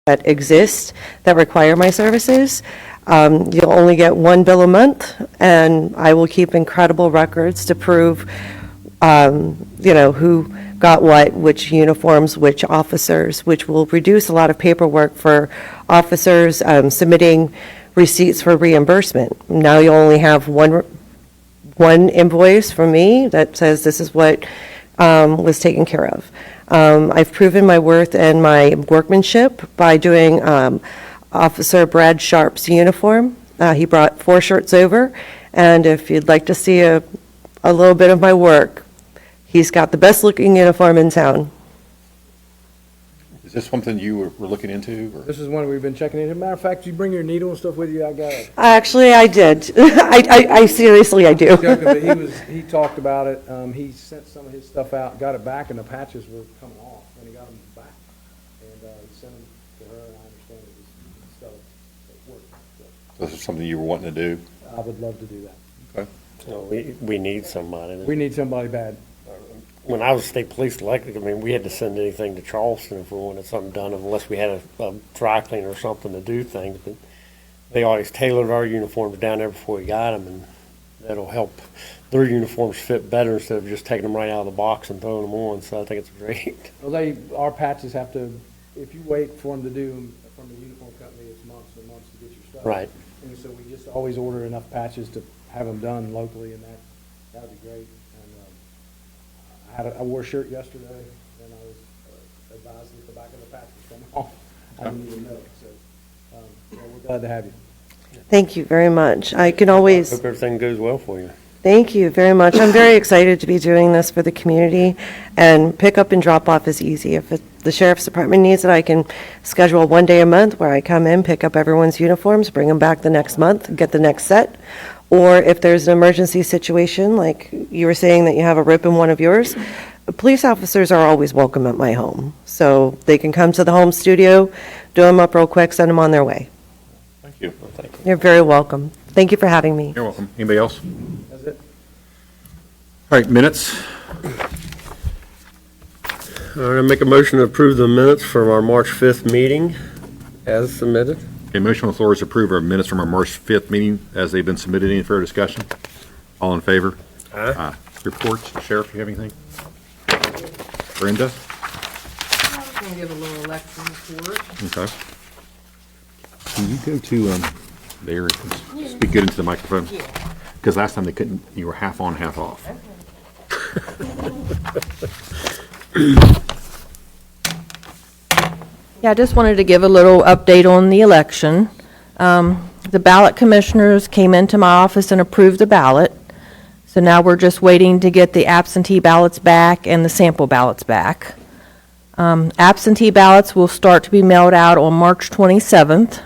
that exist that require my services. You'll only get one bill a month, and I will keep incredible records to prove, who got what, which uniforms, which officers, which will reduce a lot of paperwork for officers submitting receipts for reimbursement. Now you only have one invoice from me that says this is what was taken care of. I've proven my worth and my workmanship by doing Officer Brad Sharp's uniform. He brought 4 shirts over, and if you'd like to see a little bit of my work, he's got the best looking uniform in town. Is this something you were looking into? Or? This is one we've been checking in. As a matter of fact, you bring your needle and stuff with you, I got it. Actually, I did. I seriously, I do. Joking, but he talked about it. He sent some of his stuff out, got it back, and the patches were coming off, and he got them back. And he sent them to her, and I understand it was still at work. So This is something you were wanting to do? I would love to do that. Okay. So we need somebody. We need somebody bad. When I was state police elected, I mean, we had to send anything to Charleston if we wanted something done, unless we had a dry cleaner or something to do things. But they always tailored our uniforms down there before we got them, and that'll help their uniforms fit better instead of just taking them right out of the box and throwing them on. So I think it's great. Well, our patches have to, if you wait for them to do them from the uniform company, it's months and months to get your stuff. Right. And so we just always order enough patches to have them done locally, and that would be great. And I wore a shirt yesterday, and I was advised that the back of the patch was coming off. I didn't even know. So we're glad to have you. Thank you very much. I can always. Hope everything goes well for you. Thank you very much. I'm very excited to be doing this for the community, and pick up and drop off is easy. If the sheriff's department needs it, I can schedule one day a month where I come in, pick up everyone's uniforms, bring them back the next month, get the next set. Or if there's an emergency situation, like you were saying that you have a rip in one of yours, police officers are always welcome at my home. So they can come to the home studio, do them up real quick, send them on their way. Thank you. Thank you. You're very welcome. Thank you for having me. You're welcome. Anybody else? That's it. All right, minutes. All right, I make a motion to approve the minutes from our March 5th meeting as submitted. Okay, motion on the floor is to approve our minutes from our March 5th meeting as they've been submitted. Any further discussion? All in favor? Aye. Reports. Sheriff, you have anything? Brenda? I was going to give a little election report. Okay. Can you go to, there, and speak good into the microphone? Because last time they couldn't, you were half on, half off. Yeah, I just wanted to give a little update on the election. The ballot commissioners came into my office and approved the ballot. So now we're just waiting to get the absentee ballots back and the sample ballots back. Absentee ballots will start to be mailed out on March 27th.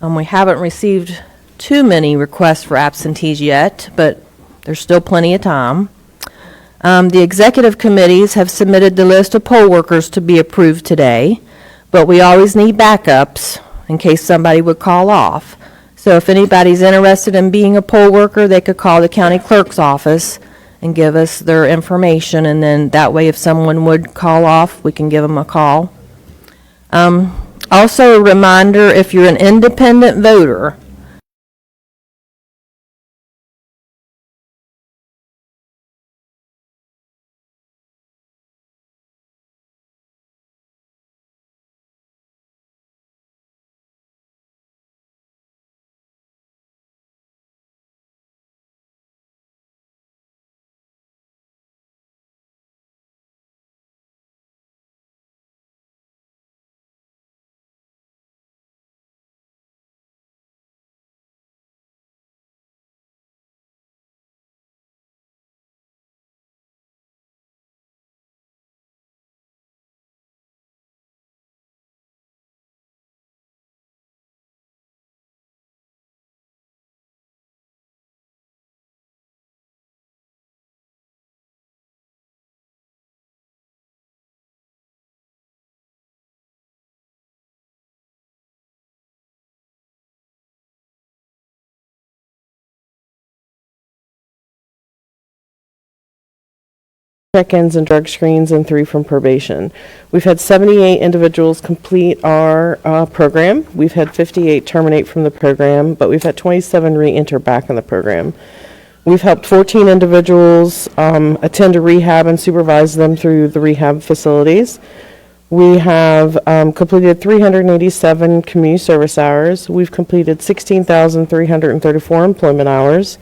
We haven't received too many requests for absentees yet, but there's still plenty of time. The executive committees have submitted the list of poll workers to be approved today, but we always need backups in case somebody would call off. So if anybody's interested in being a poll worker, they could call the county clerk's office and give us their information, and then that way if someone would call off, we can give them a call. Also a reminder, if you're an independent voter, check-ins and drug screens, and 3 from probation. We've had 78 individuals complete our program. We've had 58 terminate from the program, but we've had 27 re-enter back in the program. We've helped 14 individuals attend a rehab and supervise them through the rehab facilities. We have completed 387 community service hours. We've completed 16,334 employment hours.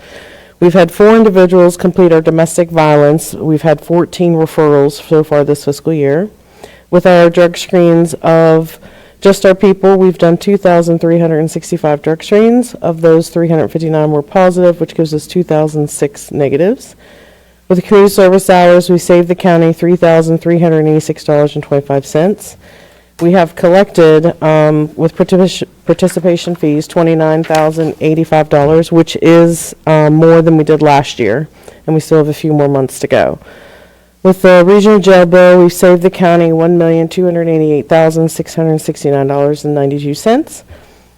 We've had 4 individuals complete our domestic violence. We've had 14 referrals so far this fiscal year. With our drug screens of just our people, we've done 2,365 drug screens. Of those, 359 were positive, which gives us 2,006 negatives. With the community service hours, we saved the county $3,386.25. We have collected, with participation fees, $29,085, which is more than we did last year, and we still have a few more months to go. With the regional jail bill, we've saved the county $1,288,669.92.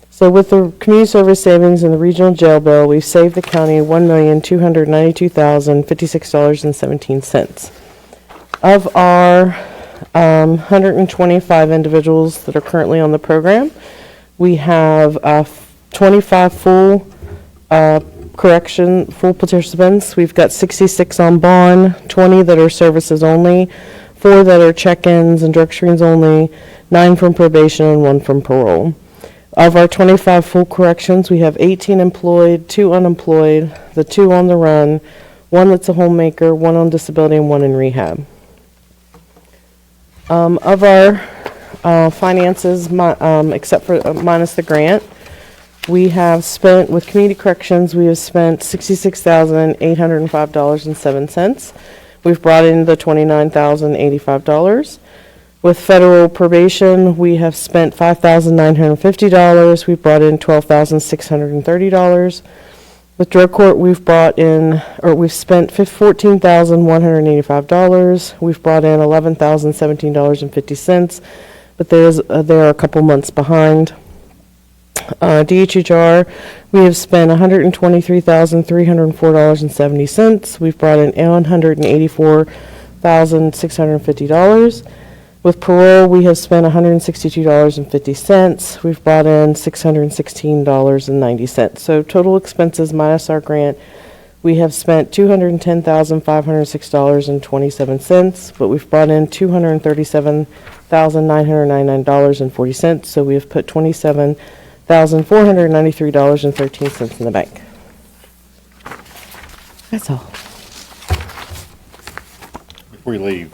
So with the community service savings and the regional jail bill, we've saved the county $1,292,056.17. Of our 125 individuals that are currently on the program, we have 25 full participants. We've got 66 on bond, 20 that are services only, 4 that are check-ins and drug screens only, 9 from probation, and 1 from parole. Of our 25 full corrections, we have 18 employed, 2 unemployed, the 2 on the run, 1 that's a homemaker, 1 on disability, and 1 in rehab. Of our finances, except for minus the grant, we have spent, with community corrections, we have spent $66,805.07. We've brought in the $29,085. With federal probation, we have spent $5,950. We've brought in $12,630. With drug court, we've spent $14,185. We've brought in $11,017.50, but they are a couple months behind. DHHR, we have spent $123,304.70. We've brought in $184,650. With parole, we have spent $162.50. We've brought in $616.90. So total expenses minus our grant, we have spent $210,506.27, but we've brought in $237,999.40. So we have put $27,493.13 in the bank. That's all. Before you leave,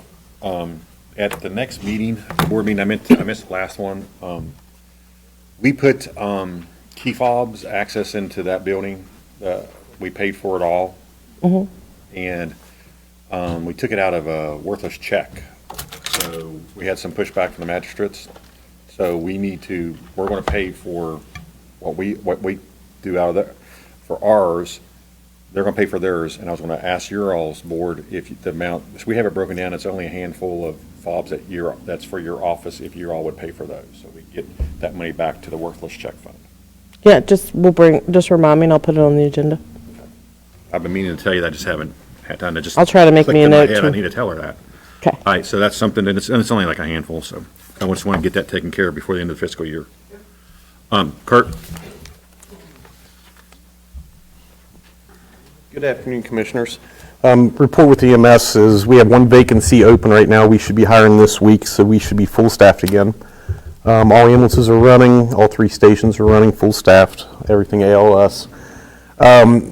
at the next meeting, board meeting, I missed the last one. We put key fobs access into that building. We paid for it all. And we took it out of a worthless check. So we had some pushback from the magistrates. So we're going to pay for what we do out of that for ours. They're going to pay for theirs, and I was going to ask your all's board if the amount, so we have it broken down, it's only a handful of fobs that's for your office, if you all would pay for those, so we get that money back to the worthless check fund. Yeah, just remind me and I'll put it on the agenda. I've been meaning to tell you that, I just haven't had time to just. I'll try to make clicked me a in my note head. to- I need to tell her that. Okay. All right, so that's something, and it's only like a handful, so I just want to get that taken care of before the end of the fiscal year. Kurt? Good afternoon, Commissioners. Report with EMS is we have 1 vacancy open right now. We should be hiring this week, so we should be full staffed again. All ambulances are running, all 3 stations are running, full staffed, everything ALS. Bringing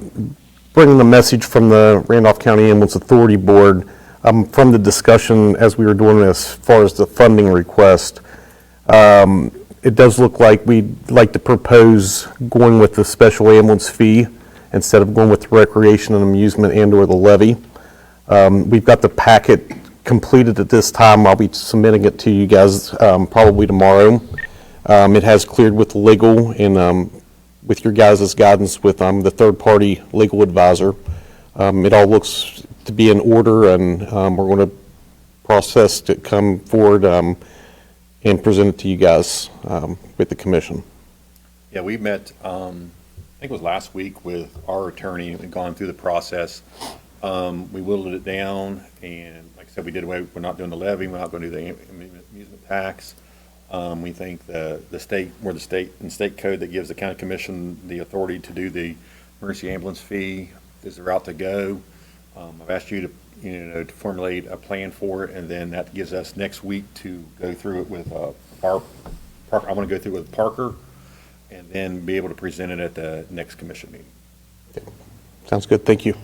the message from the Randolph County Ambulance Authority Board, from the discussion as we were doing as far as the funding request, it does look like we'd like to propose going with the special ambulance fee instead of going with recreation and amusement and or the levy. We've got the packet completed at this time. I'll be submitting it to you guys probably tomorrow. It has cleared with legal and with your guys' guidance with the third-party legal advisor. It all looks to be in order, and we're going to process to come forward and present it to you guys with the commission. Yeah, we met, I think it was last week, with our attorney and gone through the process. We whittled it down, and like I said we did away, we're not doing the levy, we're not going to do the amusement tax. We think the state, more the state and state code that gives the county commission the authority to do the emergency ambulance fee is the route to go. I've asked you to formulate a plan for it, and then that gives us next week to go through it with Parker. I want to go through it with Parker, and then be able to present it at the next commission meeting. Sounds good, thank you.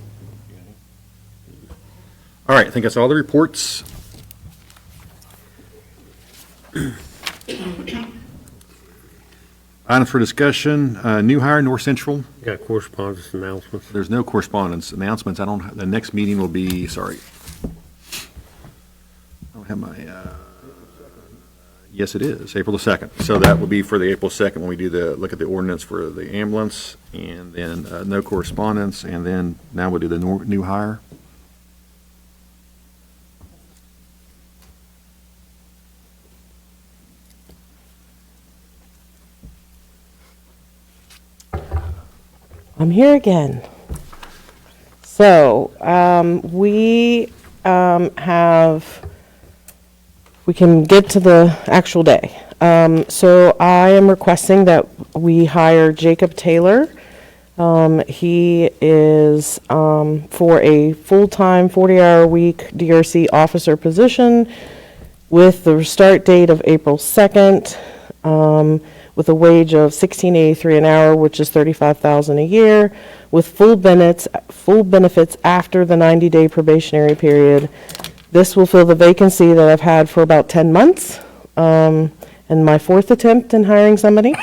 All right, I think that's all the reports. Items for discussion, new hire, North Central. Got correspondence announcements. There's no correspondence announcements. The next meeting will be, sorry. I don't have my, yes, it is, April the 2nd. So that will be for the April 2nd when we do look at the ordinance for the ambulance, and then no correspondence, and then now we'll do the new hire. I'm here again. So, we can get to the actual day. So I am requesting that we hire Jacob Taylor. He is for a full-time, 40-hour-a-week DRC officer position with the start date of April 2nd. With a wage of $16.83 an hour, which is $35,000 a year, with full benefits after the 90-day probationary period. This will fill the vacancy that I've had for about 10 months, and my fourth attempt in hiring somebody.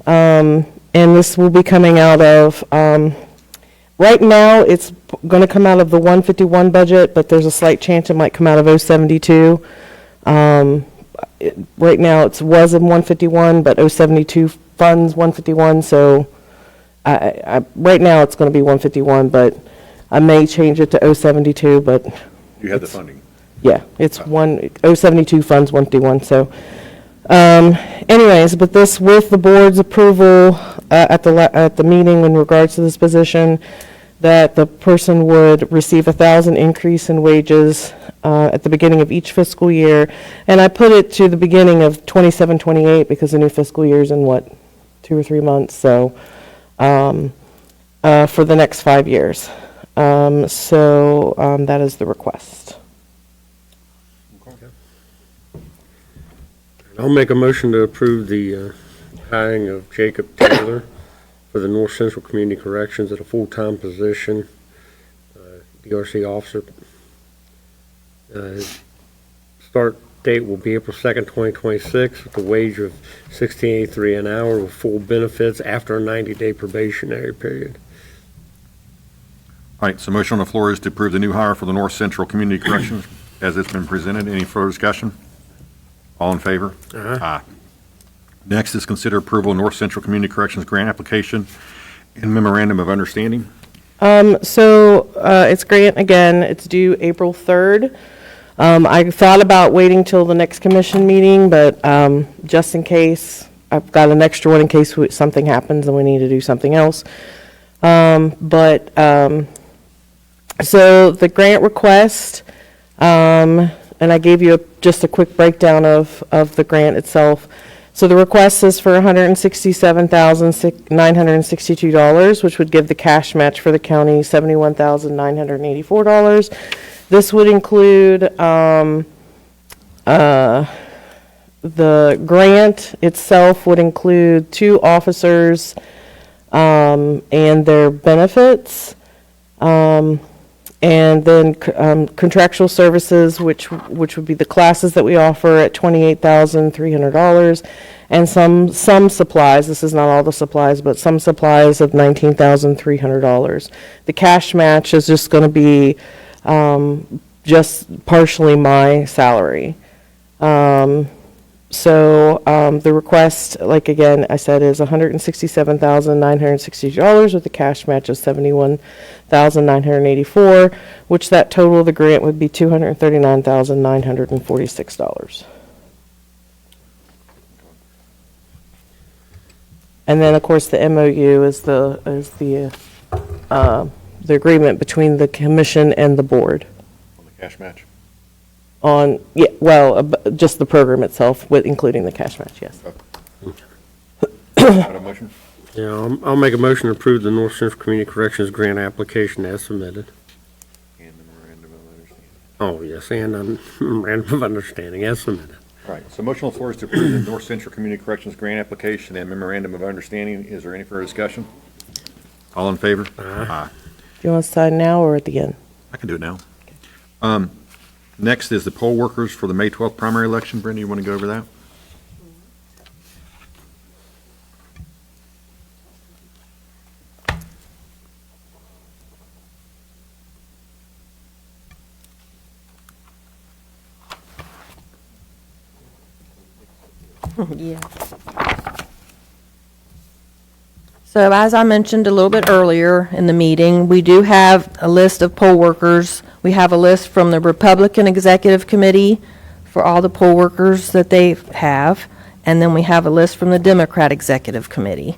And this will be coming out of, right now, it's going to come out of the 151 budget, but there's a slight chance it might come out of 072. Right now, it was in 151, but 072 funds 151, so right now, it's going to be 151, but I may change it to 072, but You have the funding. yeah, it's 072 funds 151, so. Anyways, but this with the board's approval at the meeting in regards to this position, that the person would receive 1,000 increase in wages at the beginning of each fiscal year. And I put it to the beginning of 27-28 because the new fiscal year is in 2 or 3 months, so for the next 5 years. That is the request. I'll make a motion to approve the hiring of Jacob Taylor for the North Central Community Corrections at a full-time position, DRC officer. His start date will be April 2nd, 2026, with a wage of $16.83 an hour with full benefits after a 90-day probationary period. All right, so motion on the floor is to approve the new hire for the North Central Community Corrections as it's been presented. Any further discussion? All in favor? Aye. Next is consider approval of North Central Community Corrections grant application and memorandum of understanding. It's grant again, it's due April 3rd. I thought about waiting till the next commission meeting, but just in case, I've got an extra one in case something happens and we need to do something else. So the grant request, and I gave you just a quick breakdown of the grant itself. So the request is for $167,962, which would give the cash match for the county $71,984. This would include the grant itself would include 2 officers and their benefits, and then contractual services, which would be the classes that we offer at $28,300, and some supplies. This is not all the supplies, but some supplies of $19,300. The cash match is just going to be just partially my salary. The request, like again, I said, is $167,960 with a cash match of $71,984, which that total of the grant would be $239,946. And then, of course, the MOU is the agreement between the commission and the board. On the cash match. On, yeah, well, just the program itself, with, including the cash match, yes. Got a motion? Yeah, I'll make a motion to approve the North Central Community Corrections grant application as submitted. And the memorandum of understanding. Oh, yes, and a memorandum of understanding as submitted. Right, so motion on the floor is to approve the North Central Community Corrections grant application and memorandum of understanding. Is there any further discussion? All in favor? Aye. Do you want to sign now or at the end? I can do it now. Next is the poll workers for the May 12th primary election. Brenda, you want to go over that? Yeah. So as I mentioned a little bit earlier in the meeting, we do have a list of poll workers. We have a list from the Republican Executive Committee for all the poll workers that they have, and then we have a list from the Democrat Executive Committee.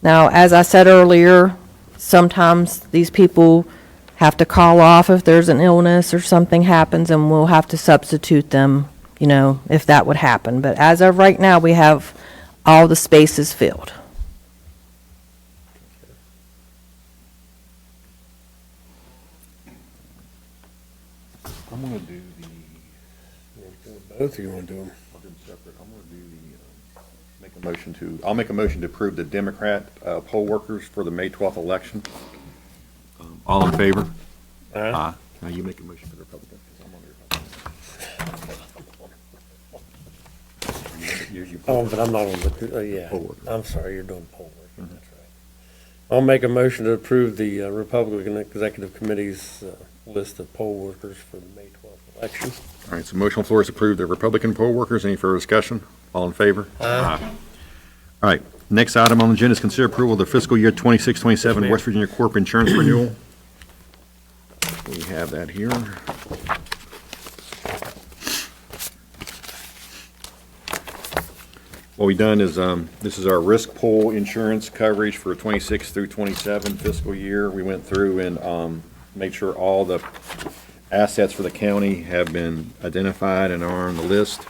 Now, as I said earlier, sometimes these people have to call off if there's an illness or something happens, and we'll have to substitute them, you know, if that would happen. But as of right now, we have all the spaces filled. I'm going to do Both of you want to do them? I'll do them separate. I'm going to do I'll make a motion to approve the Democrat poll workers for the May 12th election. All in favor? Aye. Now you make a motion for the Republican, because I'm on the Republican. You- Oh, but I'm not on the, yeah, Poll worker. I'm sorry, you're doing poll work, that's right. I'll make a motion to approve the Republican Executive Committee's list of poll workers for the May 12th election. All right, so motion on the floor is to approve the Republican poll workers. Any further discussion? All in favor? Aye. All right, next item on the agenda is consider approval of the fiscal year 26-27 West Virginia Corp Insurance Renewal. We have that here. What we've done is, this is our risk pool insurance coverage for 26 through 27 fiscal year. We went through and made sure all the assets for the county have been identified and are on the list.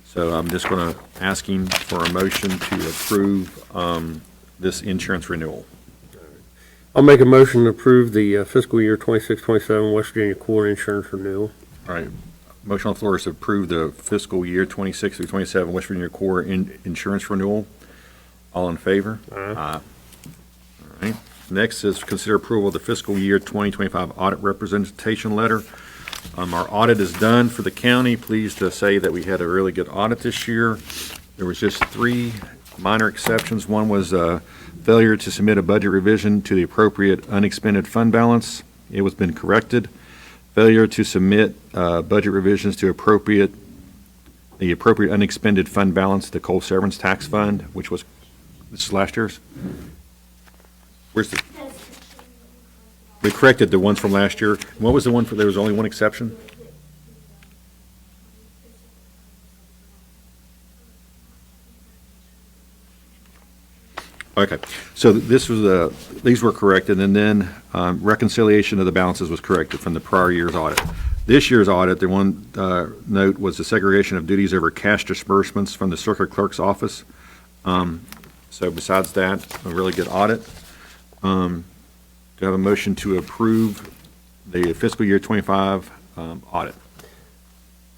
So I'm just going to asking for a motion to approve this insurance renewal. I'll make a motion to approve the fiscal year 26-27 West Virginia Core Insurance Renewal. All right, motion on the floor is to approve the fiscal year 26 through 27 West Virginia Core Insurance Renewal. All in favor? Aye. All right. Next is consider approval of the fiscal year 2025 audit representation letter. Our audit is done for the county. Pleased to say that we had a really good audit this year. There was just 3 minor exceptions. One was failure to submit a budget revision to the appropriate unexpended fund balance. It was been corrected. Failure to submit budget revisions to the appropriate unexpended fund balance, the coal severance tax fund, which was, this is last year's. Where's the? We corrected the ones from last year. What was the one for, there was only one exception? Okay, so this was, these were corrected, and then reconciliation of the balances was corrected from the prior year's audit. This year's audit, the one note was the segregation of duties over cash disbursements from the circuit clerk's office. So besides that, a really good audit. Do I have a motion to approve the fiscal year 25 audit?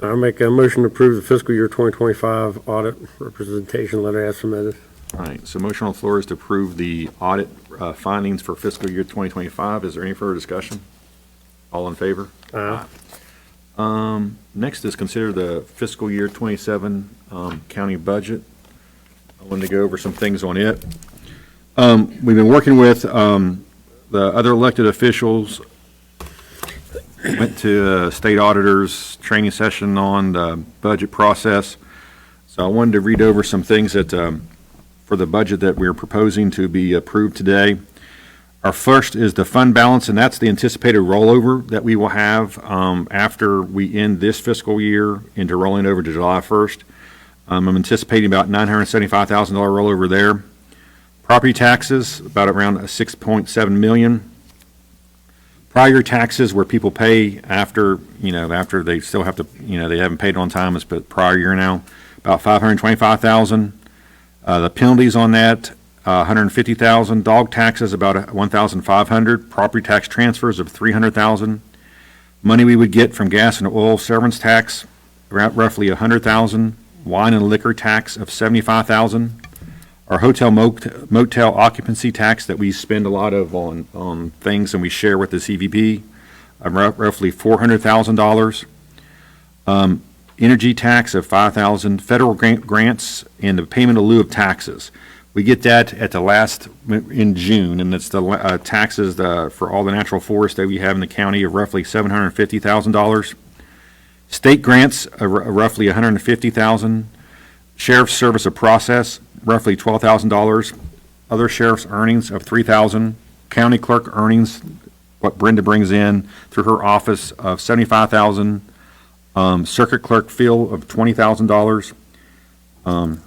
I'll make a motion to approve the fiscal year 2025 audit representation letter as submitted. All right, so motion on the floor is to approve the audit findings for fiscal year 2025. Is there any further discussion? All in favor? Aye. Next is consider the fiscal year 27 county budget. I wanted to go over some things on it. We've been working with the other elected officials, went to state auditors training session on the budget process. So I wanted to read over some things that, for the budget that we're proposing to be approved today. Our first is the fund balance, and that's the anticipated rollover that we will have after we end this fiscal year into rolling over to July 1st. I'm anticipating about $975,000 rollover there. Property taxes, about around $6.7 million. Prior year taxes where people pay after, after they still have to, they haven't paid on time, it's but prior year now, about 525,000. The penalties on that, 150,000. Dog taxes, about 1,500. Property tax transfers of 300,000. Money we would get from gas and oil severance tax, roughly 100,000. Wine and liquor tax of 75,000. Our hotel motel occupancy tax that we spend a lot of on things and we share with the CVB, roughly $400,000. Energy tax of 5,000, federal grants, and the payment in lieu of taxes. We get that at the last, in June, and it's the taxes for all the natural forests that we have in the county of roughly $750,000. State grants are roughly $150,000. Sheriff's Service of Process, roughly $12,000. Other sheriff's earnings of $3,000. County clerk earnings, what Brenda brings in through her office, of $75,000. Circuit clerk fee of $20,000.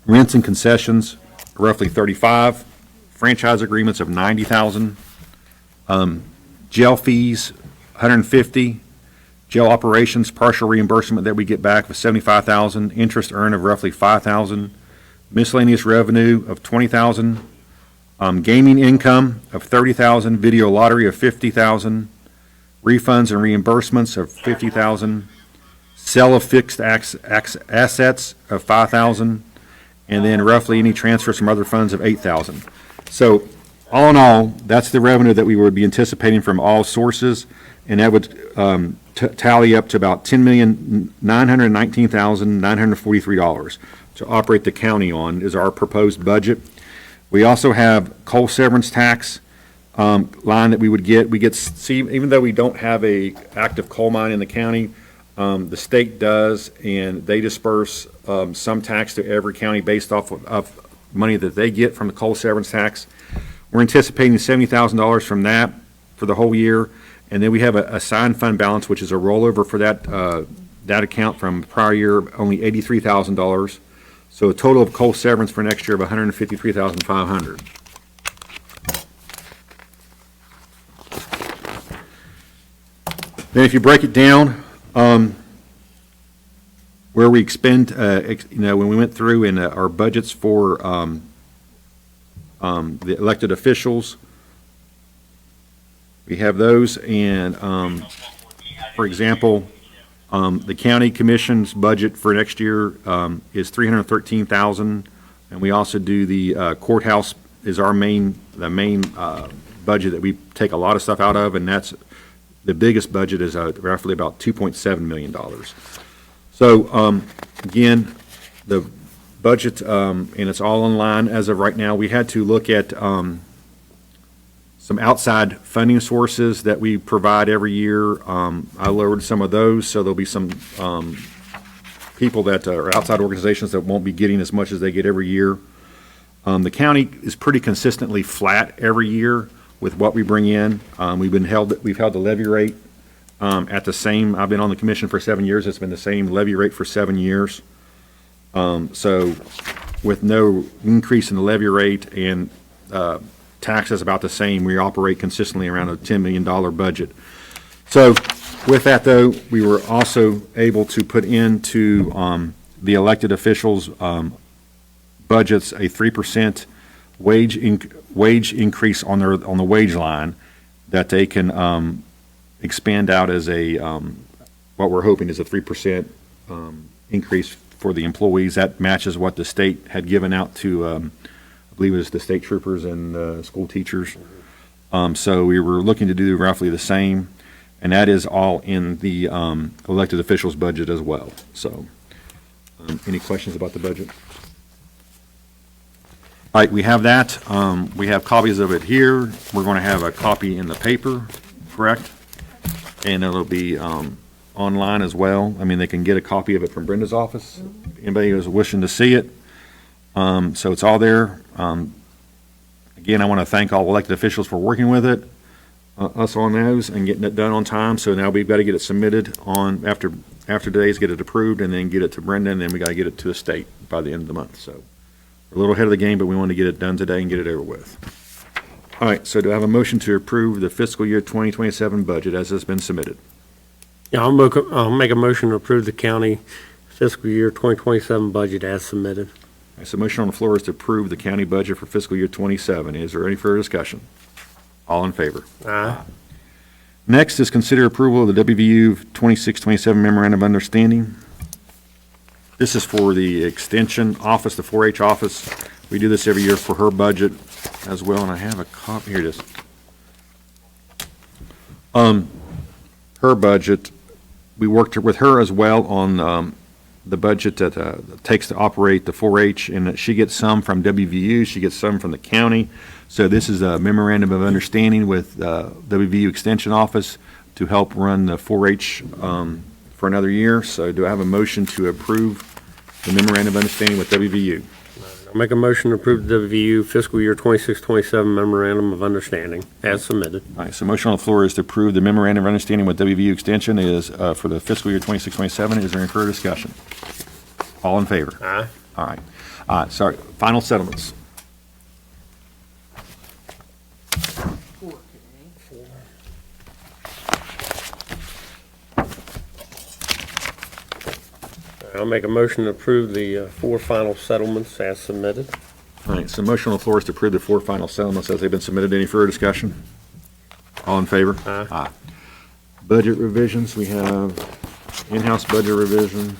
Rents and concessions, roughly $35,000. Franchise agreements of $90,000. Jail fees, $150,000. Jail operations, partial reimbursement that we get back of $75,000. Interest earned of roughly $5,000. Miscellaneous revenue of $20,000. Gaming income of $30,000. Video lottery of $50,000. Refunds and reimbursements of $50,000. Sale of fixed assets of $5,000. And then roughly any transfers from other funds of $8,000. So all in all, that's the revenue that we would be anticipating from all sources, and that would tally up to about $10,919,943 to operate the county on is our proposed budget. We also have coal severance tax line that we would get. Even though we don't have a active coal mine in the county, the state does, and they disperse some tax to every county based off of money that they get from the coal severance tax. We're anticipating $70,000 from that for the whole year, and then we have a assigned fund balance, which is a rollover for that account from prior year, only $83,000. So a total of coal severance for next year of $153,500. Then if you break it down, where we expend, when we went through in our budgets for the elected officials, we have those, and for example, the county commission's budget for next year is $313,000, and we also do the courthouse is the main budget that we take a lot of stuff out of, and that's the biggest budget is roughly about $2.7 million. So again, the budget, and it's all in line as of right now. We had to look at some outside funding sources that we provide every year. I lowered some of those, so there'll be some people that are outside organizations that won't be getting as much as they get every year. The county is pretty consistently flat every year with what we bring in. We've held the levy rate at the same. I've been on the commission for 7 years. It's been the same levy rate for 7 years. So with no increase in the levy rate and taxes about the same, we operate consistently around a $10 million budget. So with that, though, we were also able to put into the elected officials' budgets a 3% wage increase on the wage line that they can expand out as what we're hoping is a 3% increase for the employees. That matches what the state had given out to, I believe it was the state troopers and school teachers. So we were looking to do roughly the same, and that is all in the elected officials' budget as well. So any questions about the budget? All right, we have that. We have copies of it here. We're going to have a copy in the paper, correct? And it'll be online as well. I mean, they can get a copy of it from Brenda's office. Anybody who's wishing to see it. So it's all there. Again, I want to thank all elected officials for working with it, us on those, and getting it done on time. So now we've got to get it submitted on after today's, get it approved, and then get it to Brenda, and then we got to get it to the state by the end of the month. So we're a little ahead of the game, but we want to get it done today and get it over with. All right, so do I have a motion to approve the fiscal year 2027 budget as has been submitted? Yeah, I'll make a motion to approve the county fiscal year 2027 budget as submitted. All right, so motion on the floor is to approve the county budget for fiscal year 27. Is there any further discussion? All in favor? Aye. Next is consider approval of the WVU 2627 Memorandum of Understanding. This is for the Extension Office, the 4-H office. We do this every year for her budget as well, and I have a copy, here it is. Her budget, we worked with her as well on the budget that it takes to operate the 4-H, and that she gets some from WVU, she gets some from the county. So this is a memorandum of understanding with WVU Extension Office to help run the 4-H for another year. So do I have a motion to approve the memorandum of understanding with WVU? I'll make a motion to approve the WVU fiscal year 2627 memorandum of understanding as submitted. All right, so motion on the floor is to approve the memorandum of understanding with WVU Extension is for the fiscal year 2627. Is there any further discussion? All in favor? Aye. All right. Sorry, final settlements. I'll make a motion to approve the 4 final settlements as submitted. All right, so motion on the floor is to approve the 4 final settlements as they've been submitted. Any further discussion? All in favor? Aye. Budget revisions, we have in-house budget revision.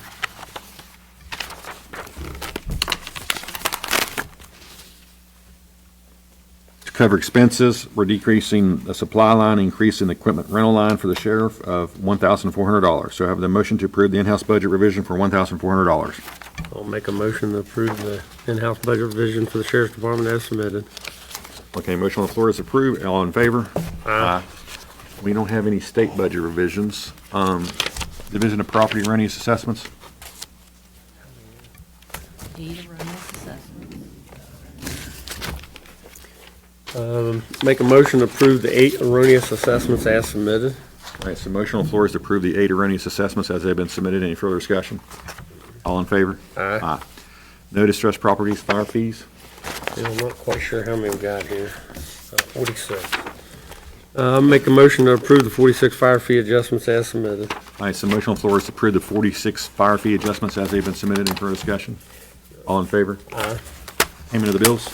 To cover expenses, we're decreasing the supply line, increasing the equipment rental line for the sheriff of $1,400. So I have the motion to approve the in-house budget revision for $1,400. I'll make a motion to approve the in-house budget revision for the sheriff's department as submitted. Okay, motion on the floor is approved. All in favor? Aye. We don't have any state budget revisions. Division of Property Erroneous Assessments. Make a motion to approve the 8 erroneous assessments as submitted. All right, so motion on the floor is to approve the 8 erroneous assessments as they've been submitted. Any further discussion? All in favor? Aye. No distressed properties, fire fees. Yeah, I'm not quite sure how many we got here. 46. Make a motion to approve the 46 fire fee adjustments as submitted. All right, so motion on the floor is to approve the 46 fire fee adjustments as they've been submitted. Any further discussion? All in favor? Aye. Payment of the bills.